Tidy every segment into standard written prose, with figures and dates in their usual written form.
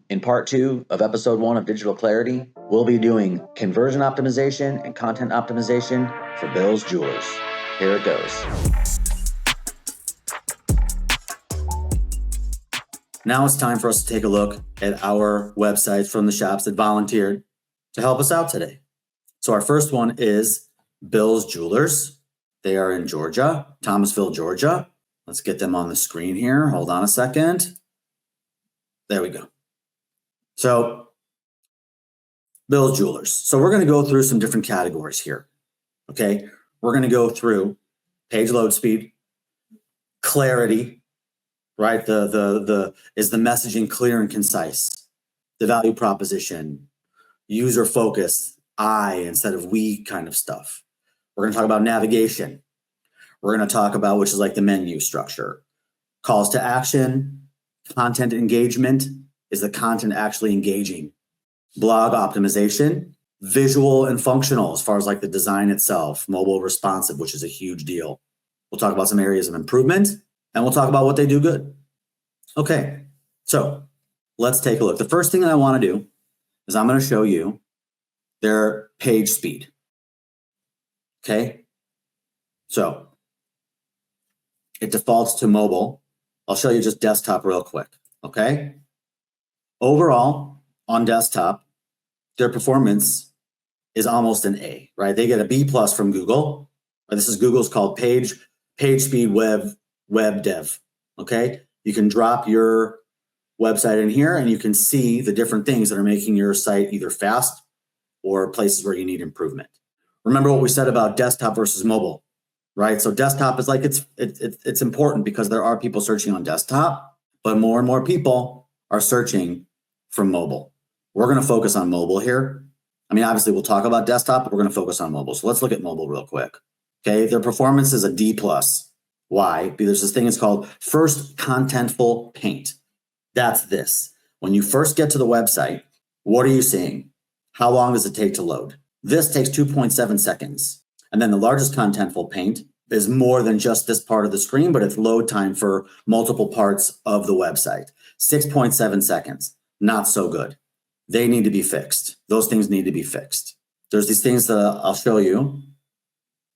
In part 2 of episode 1 of Digital Clarity, we'll be doing conversion optimization and content optimization for Bill's Jewelers. Here it goes. Now it's time for us to take a look at our websites from the shops that volunteered to help us out today. So our first one is Bill's Jewelers. They are in Georgia, Thomasville, Georgia. Let's get them on the screen here. Hold on a second. There we go. So Bill's Jewelers. So we're going to go through some different categories here. Okay. We're going to go through page load speed, clarity, right? Is the messaging clear and concise? The value proposition, user focus, I instead of we kind of stuff. We're going to talk about navigation. We're going to talk about, which is like the menu structure, calls to action, content engagement. Is the content actually engaging? Blog optimization, visual and functional as far as like the design itself, mobile responsive, which is a huge deal. We'll talk about some areas of improvement and we'll talk about what they do good. Okay, so let's take a look. The first thing that I want to do is I'm going to show you their page speed. Okay, so it defaults to mobile. I'll show you just desktop real quick. Okay. Overall, on desktop, their performance is almost an A, right? They get a B+ from Google. This is Google's called page speed web dev, okay? You can drop your website in here and you can see the different things that are making your site either fast or places where you need improvement. Remember what we said about desktop versus mobile, right? So desktop is like, it's important because there are people searching on desktop, but more and more people are searching from mobile. We're going to focus on mobile here. I mean, obviously we'll talk about desktop, but we're going to focus on mobile. So let's look at mobile real quick. Okay. Their performance is a D+. Why? Because there's this thing it's called first contentful paint. That's this. When you first get to the website, what are you seeing? How long does it take to load? This takes 2.7 seconds. And then the largest contentful paint is more than just this part of the screen, but it's load time for multiple parts of the website. 6.7 seconds. Not so good. They need to be fixed. Those things need to be fixed. There's these things that I'll show you.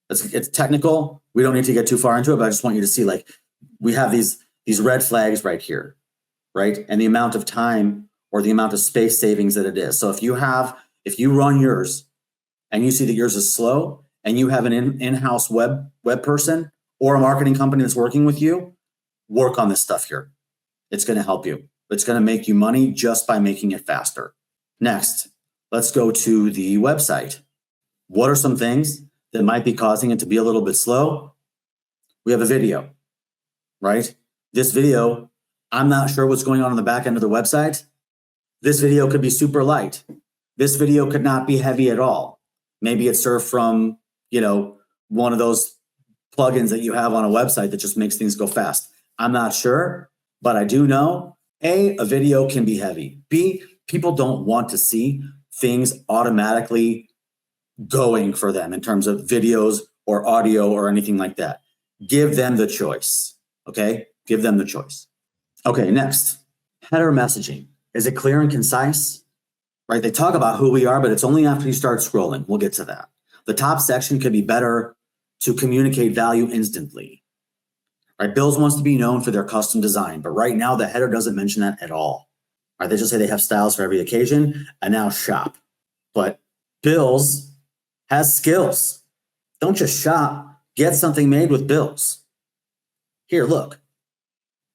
It's technical. We don't need to get too far into it, but I just want you to see, like, we have these red flags right here, right? And the amount of time or the amount of space savings that it is. So if you run yours and you see that yours is slow and you have an in-house web person or a marketing company that's working with you, work on this stuff here. It's going to help you. It's going to make you money just by making it faster. Next, let's go to the website. What are some things that might be causing it to be a little bit slow? We have a video, right? This video, I'm not sure what's going on the back end of the website. This video could be super light. This video could not be heavy at all. Maybe it's served from, one of those plugins that you have on a website that just makes things go fast. I'm not sure, but I do know A, a video can be heavy. B, people don't want to see things automatically going for them in terms of videos or audio or anything like that. Give them the choice, okay? Give them the choice. Okay, next, header messaging. Is it clear and concise? Right, they talk about who we are, but it's only after you start scrolling. We'll get to that. The top section could be better to communicate value instantly. Right, Bill's wants to be known for their custom design, but right now the header doesn't mention that at all. Right, they just say they have styles for every occasion and now shop. But Bill's has skills. Don't just shop, get something made with Bill's. Here, look,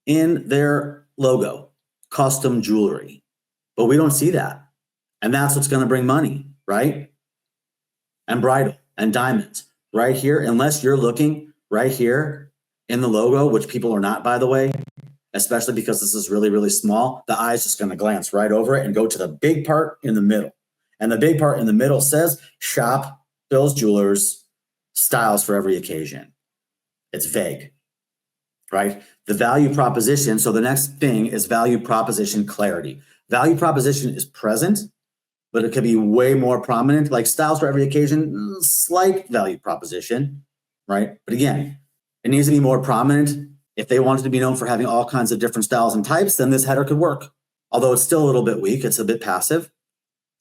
in their logo, custom jewelry, but we don't see that. And that's what's going to bring money, right? And bridal and diamonds right here, unless you're looking right here in the logo, which people are not, by the way, especially because this is really, really small, the eye's just going to glance right over it and go to the big part in the middle. And the big part in the middle says shop Bill's Jewelers, styles for every occasion. It's vague, right? The value proposition. So the next thing is value proposition clarity. Value proposition is present, but it could be way more prominent, like styles for every occasion, slight value proposition, right? But again, it needs to be more prominent. If they wanted to be known for having all kinds of different styles and types, then this header could work. although it's still a little bit weak, it's a bit passive.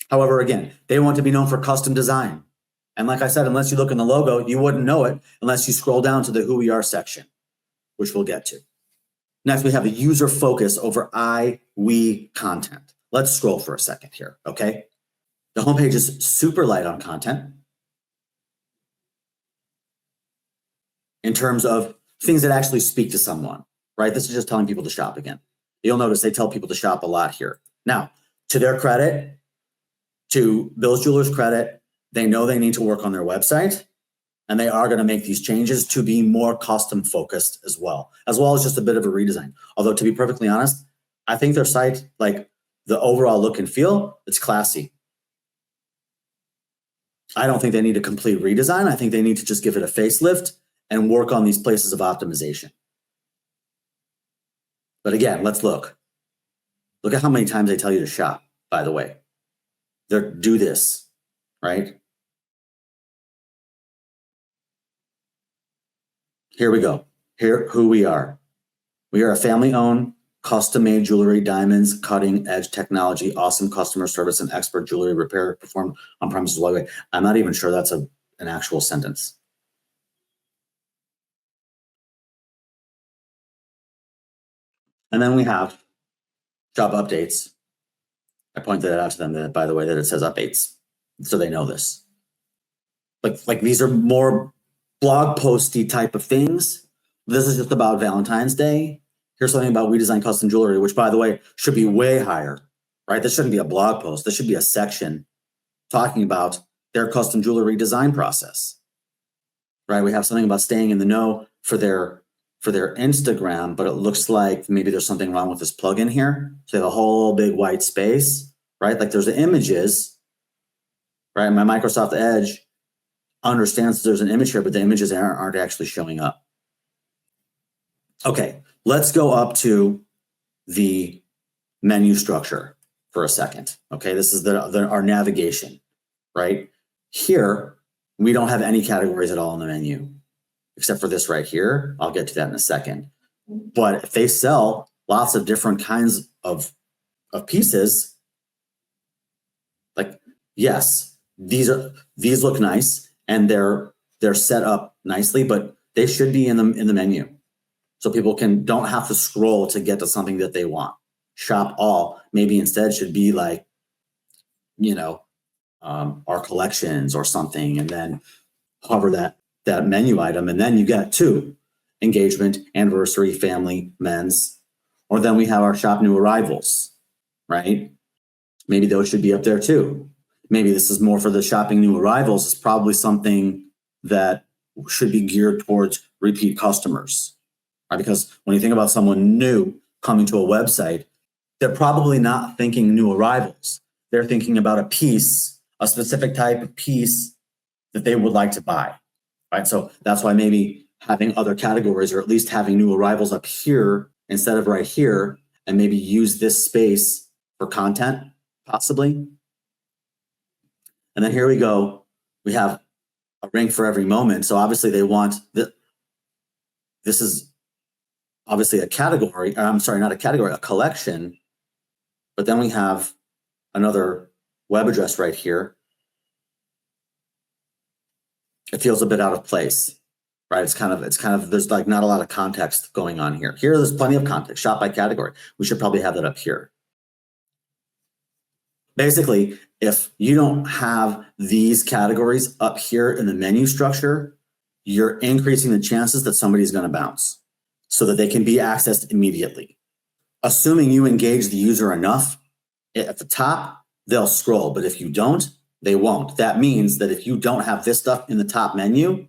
However, again, they want to be known for custom design. And like I said, unless you look in the logo, you wouldn't know it unless you scroll down to the Who We Are section, which we'll get to. Next, we have a user focus over I, we content. Let's scroll for a second here, okay? The homepage is super light on content in terms of things that actually speak to someone, right? This is just telling people to shop again. You'll notice they tell people to shop a lot here. Now, to their credit, to Bill's Jewelers' credit, they know they need to work on their website, and they are going to make these changes to be more custom focused as well as just a bit of a redesign. Although, to be perfectly honest, I think their site, like the overall look and feel, it's classy. I don't think they need a complete redesign. I think they need to just give it a facelift and work on these places of optimization. But again, let's look. Look at how many times they tell you to shop, by the way. Do this, right? Here we go. Here, who we are. We are a family-owned, custom-made jewelry, diamonds, cutting-edge technology, awesome customer service, and expert jewelry repair performed on premises. Wait, I'm not even sure that's an actual sentence. And then we have shop updates. I pointed that out to them, that, by the way, that it says updates, so they know this. Like these are more blog posty type of things. This is just about Valentine's Day. Here's something about We Design Custom Jewelry, which, by the way, should be way higher, right? This shouldn't be a blog post. This should be a section talking about their custom jewelry design process, right? We have something about staying in the know for their Instagram, but it looks like maybe there's something wrong with this plugin here. So they have a whole big white space, right? Like there's the images, right? My Microsoft Edge understands there's an image here, but the images aren't actually showing up. Okay, let's go up to the menu structure for a second. Okay, this is our navigation, right? Here, we don't have any categories at all in the menu, except for this right here. I'll get to that in a second. But if they sell lots of different kinds of pieces, like, yes, these look nice and they're set up nicely, but they should be in the menu. So people don't have to scroll to get to something that they want. Shop all maybe instead should be like, our collections or something, and then hover that menu item, and then you get to engagement, anniversary, family, men's, or then we have our shop new arrivals, right? Maybe those should be up there too. Maybe this is more for the shopping new arrivals. It's probably something that should be geared towards repeat customers, right? Because when you think about someone new coming to a website, they're probably not thinking new arrivals. They're thinking about a piece, a specific type of piece that they would like to buy, right? So that's why maybe having other categories, or at least having new arrivals up here instead of right here, and maybe use this space for content, possibly. And then here we go. We have a ring for every moment. So obviously they want this is obviously a category. I'm sorry, not a category, a collection. But then we have another web address right here. It feels a bit out of place, right? It's kind of, there's like not a lot of context going on here. Here, there's plenty of context, shop by category. We should probably have that up here. Basically, if you don't have these categories up here in the menu structure, you're increasing the chances that somebody's going to bounce so that they can be accessed immediately. Assuming you engage the user enough, at the top, they'll scroll. But if you don't, they won't. That means that if you don't have this stuff in the top menu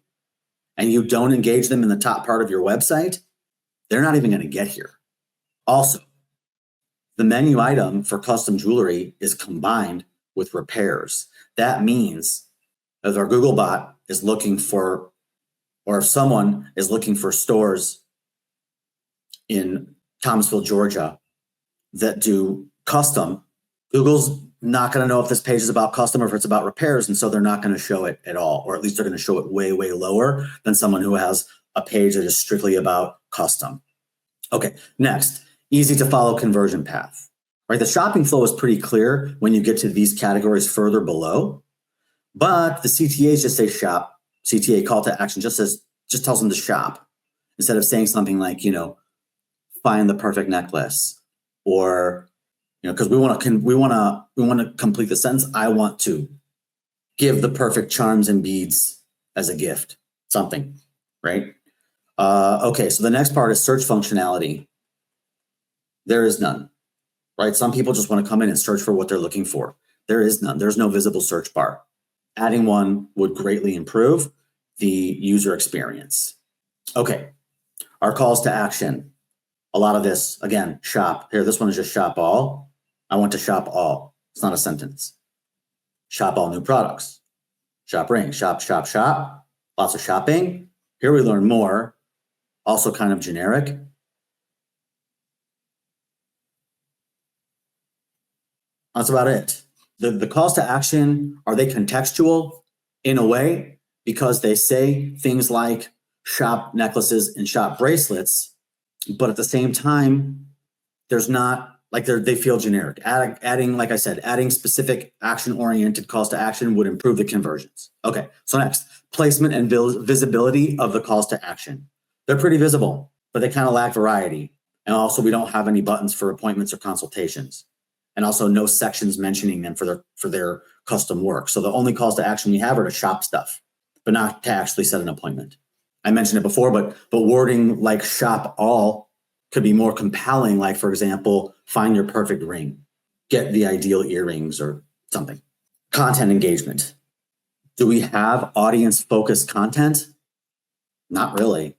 and you don't engage them in the top part of your website, they're not even going to get here. Also, the menu item for custom jewelry is combined with repairs. That means if our Google bot is looking for, or if someone is looking for stores in Thomasville, Georgia, that do custom, Google's not going to know if this page is about custom or if it's about repairs, and so they're not going to show it at all, or at least they're going to show it way, way lower than someone who has a page that is strictly about custom. Okay, next, easy to follow conversion path. right? The shopping flow is pretty clear when you get to these categories further below, but the CTAs just say shop. CTA call to action just tells them to shop instead of saying something like, find the perfect necklace, or, because we want to complete the sentence. I want to give the perfect charms and beads as a gift, something, right? Okay, so the next part is search functionality. There is none, right? Some people just want to come in and search for what they're looking for. There is none. There's no visible search bar. Adding one would greatly improve the user experience. Okay, our calls to action. A lot of this, again, shop. Here, this one is just shop all. I want to shop all. It's not a sentence. Shop all new products. Shop ring, shop, shop, shop. Lots of shopping. Here we learn more. Also kind of generic. That's about it. The calls to action, are they contextual in a way? Because they say things like shop necklaces and shop bracelets, but at the same time, there's not, like they feel generic. Adding, like I said, adding specific action-oriented calls to action would improve the conversions. Okay, so next, placement and visibility of the calls to action. They're pretty visible, but they kind of lack variety. And also, we don't have any buttons for appointments or consultations. And also no sections mentioning them for their custom work. So the only calls to action we have are to shop stuff, but not to actually set an appointment. I mentioned it before, but wording like shop all could be more compelling. Like, for example, find your perfect ring, get the ideal earrings or something. Content engagement. Do we have audience-focused content? Not really,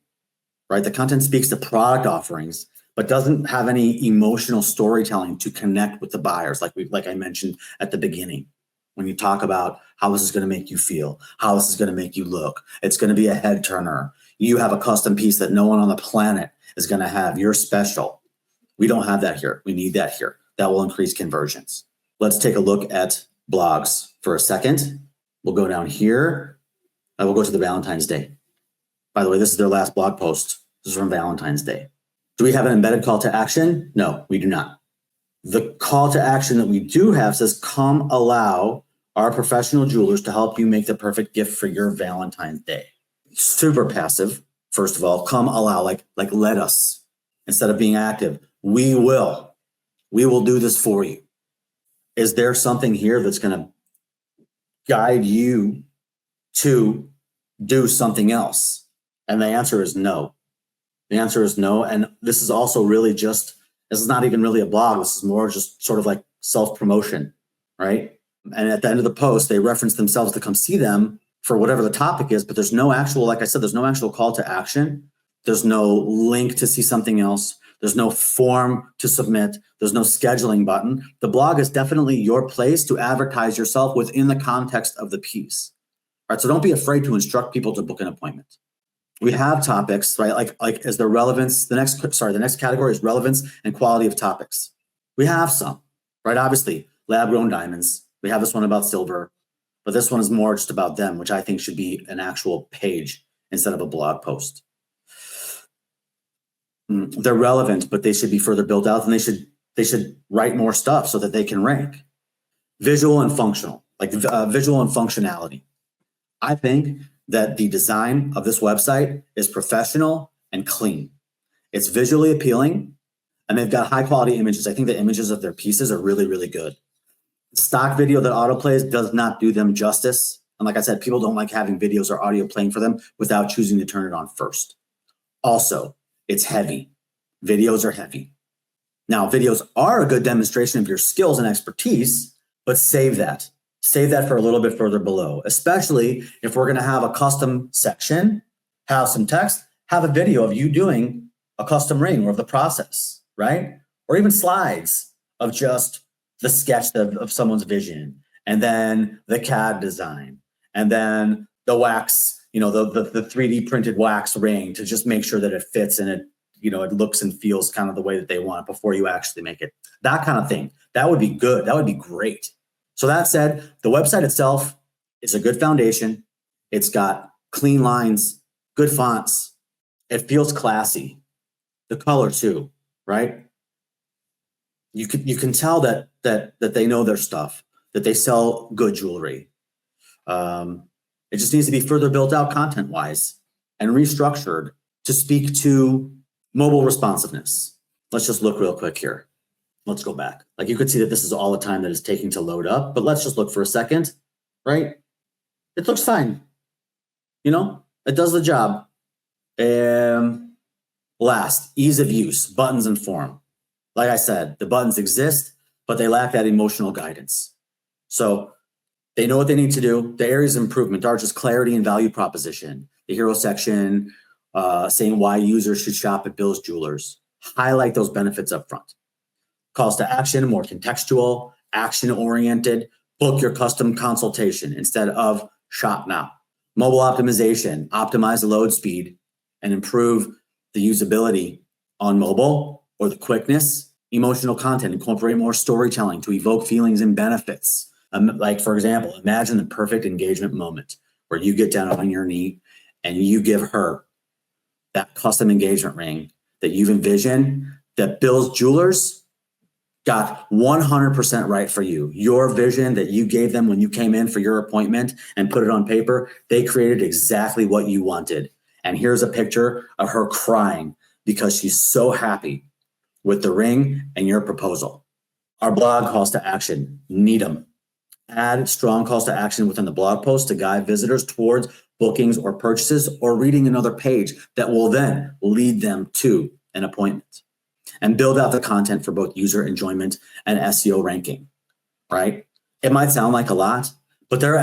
right? The content speaks to product offerings, but doesn't have any emotional storytelling to connect with the buyers, like I mentioned at the beginning. When you talk about how this is going to make you feel, how this is going to make you look, it's going to be a head turner. You have a custom piece that no one on the planet is going to have. You're special. We don't have that here. We need that here. That will increase conversions. Let's take a look at blogs for a second. We'll go down here. We'll go to the Valentine's Day. By the way, this is their last blog post. This is from Valentine's Day. Do we have an embedded call to action? No, we do not. The call to action that we do have says, come allow our professional jewelers to help you make the perfect gift for your Valentine's Day. Super passive, first of all. Come allow, like let us. Instead of being active, we will do this for you. Is there something here that's going to guide you to do something else? And the answer is no. The answer is no. And this is also really this is not even really a blog. This is more just sort of like self-promotion, right? And at the end of the post, they reference themselves to come see them for whatever the topic is, but there's no actual, like I said, there's no actual call to action. There's no link to see something else. There's no form to submit. There's no scheduling button. The blog is definitely your place to advertise yourself within the context of the piece. All right, so don't be afraid to instruct people to book an appointment. We have topics, right? Like as the relevance, the next category is relevance and quality of topics. We have some, right? Obviously, lab-grown diamonds. We have this one about silver, but this one is more just about them, which I think should be an actual page instead of a blog post. They're relevant, but they should be further built out, and they should write more stuff so that they can rank. Visual and functional, visual and functionality. I think that the design of this website is professional and clean. It's visually appealing, and they've got high quality images. I think the images of their pieces are really, really good. Stock video that autoplays does not do them justice. And like I said, people don't like having videos or audio playing for them without choosing to turn it on first. Also, it's heavy. Videos are heavy. Now, videos are a good demonstration of your skills and expertise, but save that. Save that for a little bit further below, especially if we're going to have a custom section, have some text, have a video of you doing a custom ring or of the process, right? Or even slides of just the sketch of someone's vision, and then the CAD design, and then the wax, the 3D printed wax ring to just make sure that it fits and it looks and feels kind of the way that they want before you actually make it. That kind of thing. That would be good. That would be great. So that said, the website itself is a good foundation. It's got clean lines, good fonts. It feels classy. The color too, right? You can tell that they know their stuff, that they sell good jewelry. It just needs to be further built out content wise and restructured to speak to mobile responsiveness. Let's just look real quick here. Let's go back. Like, you could see that this is all the time that it's taking to load up, but let's just look for a second, right? It looks fine. You know, it does the job. Last, ease of use, buttons and form. Like I said, the buttons exist, but they lack that emotional guidance. So they know what they need to do. The areas of improvement are just clarity and value proposition. The hero section, saying why users should shop at Bill's Jewelers. Highlight those benefits up front. Calls to action, more contextual, action-oriented. Book your custom consultation instead of shop now. Mobile optimization, optimize the load speed and improve the usability on mobile or the quickness. Emotional content, incorporate more storytelling to evoke feelings and benefits. Like, for example, imagine the perfect engagement moment where you get down on your knee and you give her that custom engagement ring that you've envisioned, that Bill's Jewelers got 100% right for you. Your vision that you gave them when you came in for your appointment and put it on paper, they created exactly what you wanted. And here's a picture of her crying because she's so happy with the ring and your proposal. Our blog calls to action, need them. Add strong calls to action within the blog post to guide visitors towards bookings or purchases or reading another page that will then lead them to an appointment. And build out the content for both user enjoyment and SEO ranking, right? It might sound like a lot, but they're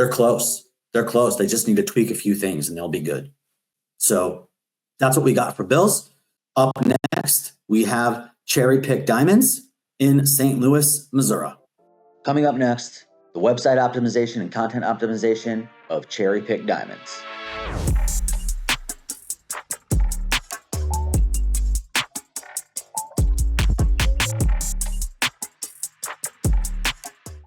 close. They're close. They just need to tweak a few things and they'll be good. So that's what we got for Bills. Up next, we have Cherry Pick Diamonds in St. Louis, Missouri. Coming up next, the website optimization and content optimization of Cherry Pick Diamonds.